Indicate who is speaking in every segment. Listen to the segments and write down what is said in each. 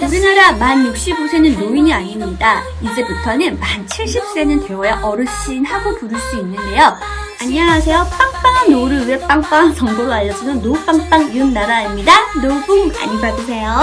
Speaker 1: 우리나라 만 65세는 노인이 아닙니다. 이제부터는 만 70세는 되어야 어르신하고 부를 수 있는데요. 안녕하세요. 빵빵한 노후를 위해 빵빵한 정보를 알려주는 노후빵빵 윤나라입니다. 노후 복 많이 받으세요.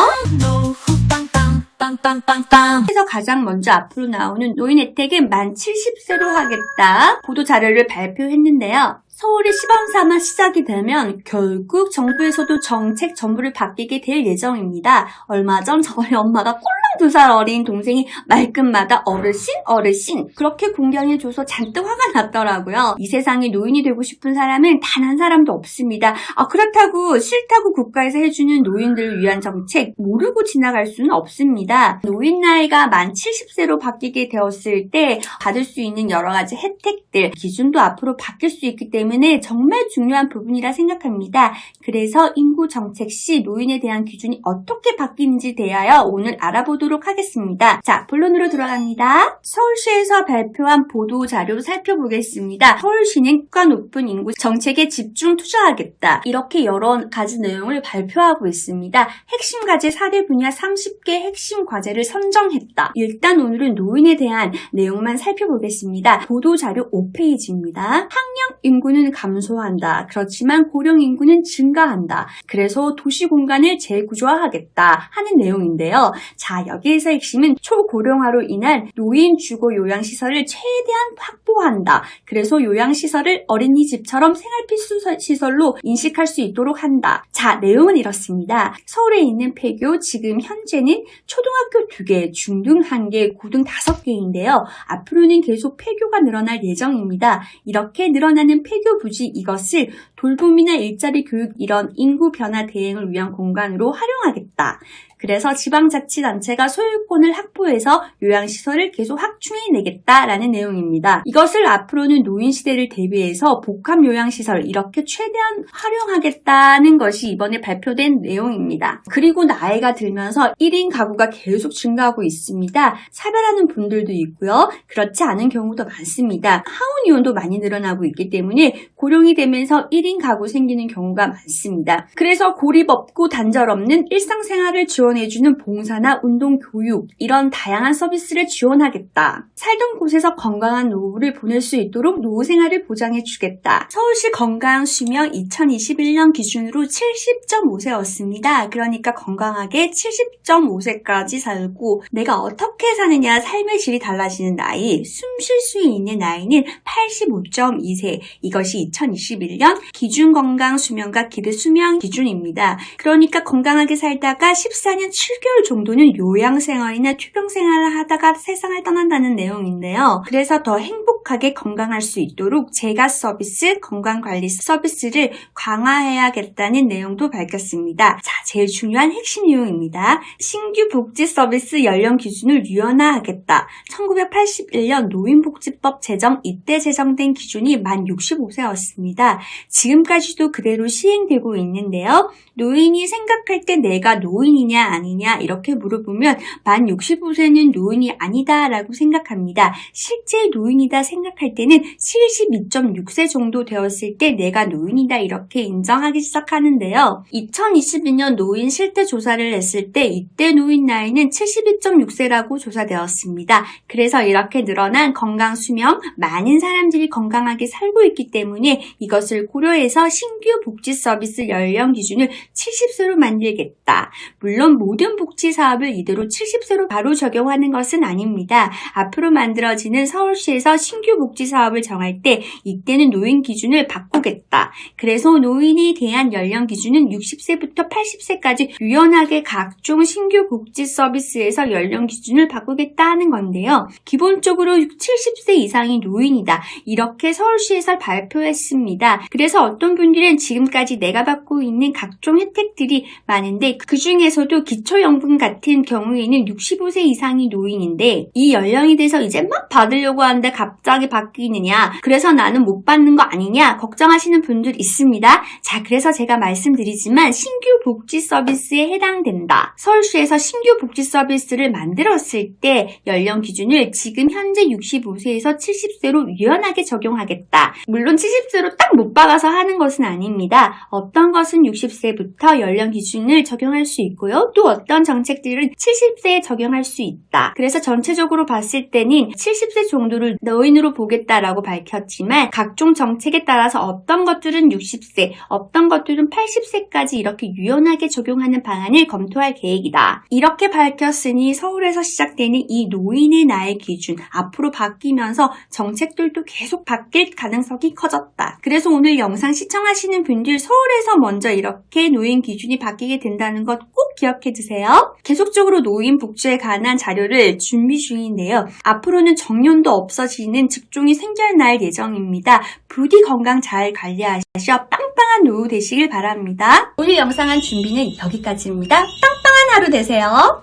Speaker 1: 그래서 가장 먼저 앞으로 나오는 노인 혜택은 만 70세로 하겠다 보도 자료를 발표했는데요. 서울의 시범사만 시작이 되면 결국 정부에서도 정책 전부를 바뀌게 될 예정입니다. 얼마 전 저희 엄마가 꼴랑 2살 어린 동생이 말끝마다 어르신 그렇게 공경해줘서 잔뜩 화가 났더라고요. 이 세상에 노인이 되고 싶은 사람은 단 한 사람도 없습니다. 그렇다고 싫다고 국가에서 해주는 노인들을 위한 정책 모르고 지나갈 수는 없습니다. 노인 나이가 만 70세로 바뀌게 되었을 때 받을 수 있는 여러 가지 혜택들, 기준도 앞으로 바뀔 수 있기 때문에 정말 중요한 부분이라 생각합니다. 그래서 인구 정책 시 노인에 대한 기준이 어떻게 바뀌는지 대하여 오늘 알아보도록 하겠습니다. 자, 본론으로 들어갑니다. 서울시에서 발표한 보도 자료 살펴보겠습니다. 서울시는 국가 높은 인구 정책에 집중 투자하겠다. 이렇게 여러 가지 내용을 발표하고 있습니다. 핵심 과제 사례 분야 30개 핵심 과제를 선정했다. 일단 오늘은 노인에 대한 내용만 살펴보겠습니다. 보도 자료 5페이지입니다. 학령 인구는 감소한다. 그렇지만 고령 인구는 증가한다. 그래서 도시 공간을 재구조화하겠다 하는 내용인데요. 자, 여기에서 핵심은 초고령화로 인한 노인 주거 요양시설을 최대한 확보한다. 그래서 요양시설을 어린이집처럼 생활필수 시설로 인식할 수 있도록 한다. 자, 내용은 이렇습니다. 서울에 있는 폐교 지금 현재는 초등학교 2개, 중등 1개, 고등 5개인데요. 앞으로는 계속 폐교가 늘어날 예정입니다. 이렇게 늘어나는 폐교 부지 이것을 돌봄이나 일자리 교육 이런 인구 변화 대응을 위한 공간으로 활용하겠다. 그래서 지방자치단체가 소유권을 확보해서 요양시설을 계속 확충해내겠다라는 내용입니다. 이것을 앞으로는 노인시대를 대비해서 복합요양시설 이렇게 최대한 활용하겠다는 것이 이번에 발표된 내용입니다. 그리고 나이가 들면서 1인 가구가 계속 증가하고 있습니다. 차별하는 분들도 있고요. 그렇지 않은 경우도 많습니다. 하원이혼도 많이 늘어나고 있기 때문에 고령이 되면서 1인 가구 생기는 경우가 많습니다. 그래서 고립 없고 단절 없는 일상생활을 지원해주는 봉사나 운동, 교육 이런 다양한 서비스를 지원하겠다. 살던 곳에서 건강한 노후를 보낼 수 있도록 노후생활을 보장해주겠다. 서울시 건강 수명 2021년 기준으로 70.5세였습니다. 그러니까 건강하게 70.5세까지 살고 내가 어떻게 사느냐 삶의 질이 달라지는 나이, 숨 쉴 수 있는 나이는 85.2세. 이것이 2021년 기준 건강 수명과 기대 수명 기준입니다. 그러니까 건강하게 살다가 14년 7개월 정도는 요양생활이나 투병생활을 하다가 세상을 떠난다는 내용인데요. 그래서 더 행복하게 건강할 수 있도록 재가 서비스, 건강관리 서비스를 강화해야겠다는 내용도 밝혔습니다. 자, 제일 중요한 핵심 내용입니다. 신규 복지 서비스 연령 기준을 유연화하겠다. 1981년 노인복지법 제정 이때 제정된 기준이 만 65세였습니다. 지금까지도 그대로 시행되고 있는데요. 노인이 생각할 때 내가 노인이냐 아니냐 이렇게 물어보면 만 65세는 노인이 아니다 라고 생각합니다. 실제 노인이다 생각할 때는 72.6세 정도 되었을 때 내가 노인이다 이렇게 인정하기 시작하는데요. 2022년 노인 실태 조사를 했을 때 이때 노인 나이는 72.6세라고 조사되었습니다. 그래서 이렇게 늘어난 건강 수명, 많은 사람들이 건강하게 살고 있기 때문에 이것을 고려해서 신규 복지 서비스 연령 기준을 70세로 만들겠다. 물론 모든 복지 사업을 이대로 70세로 바로 적용하는 것은 아닙니다. 앞으로 만들어지는 서울시에서 신규 복지 사업을 정할 때 이때는 노인 기준을 바꾸겠다. 그래서 노인에 대한 연령 기준은 60세부터 80세까지 유연하게 각종 신규 복지 서비스에서 연령 기준을 바꾸겠다 하는 건데요. 기본적으로 70세 이상이 노인이다. 이렇게 서울시에서 발표했습니다. 그래서 어떤 분들은 지금까지 내가 받고 있는 각종 혜택들이 많은데 그 중에서도 기초연금 같은 경우에는 65세 이상이 노인인데 이 연령이 돼서 이제 막 받으려고 하는데 갑자기 바뀌느냐 그래서 나는 못 받는 거 아니냐 걱정하시는 분들 있습니다. 자, 그래서 제가 말씀드리지만 신규 복지 서비스에 해당된다. 서울시에서 신규 복지 서비스를 만들었을 때 연령 기준을 지금 현재 65세에서 70세로 유연하게 적용하겠다. 물론 70세로 딱 못 박아서 하는 것은 아닙니다. 어떤 것은 60세부터 연령 기준을 적용할 수 있고요. 또 어떤 정책들은 70세에 적용할 수 있다. 그래서 전체적으로 봤을 때는 70세 정도를 노인으로 보겠다라고 밝혔지만 각종 정책에 따라서 어떤 것들은 60세, 어떤 것들은 80세까지 이렇게 유연하게 적용하는 방안을 검토할 계획이다. 이렇게 밝혔으니 서울에서 시작되는 이 노인의 나이 기준 앞으로 바뀌면서 정책들도 계속 바뀔 가능성이 커졌다. 그래서 오늘 영상 시청하시는 분들 서울에서 먼저 이렇게 노인 기준이 바뀌게 된다는 것 꼭 기억해 두세요. 계속적으로 노인 복지에 관한 자료를 준비 중인데요. 앞으로는 정년도 없어지는 직종이 생겨날 예정입니다. 부디 건강 잘 관리하셔 빵빵한 노후 되시길 바랍니다. 오늘 영상한 준비는 여기까지입니다. 빵빵한 하루 되세요.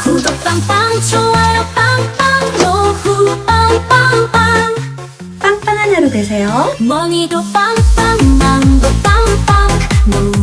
Speaker 2: 구독 빵빵 좋아요 빵빵 노후 빵빵빵
Speaker 1: 빵빵한 하루 되세요.
Speaker 2: 머니도 빵빵 맘도 빵빵 노후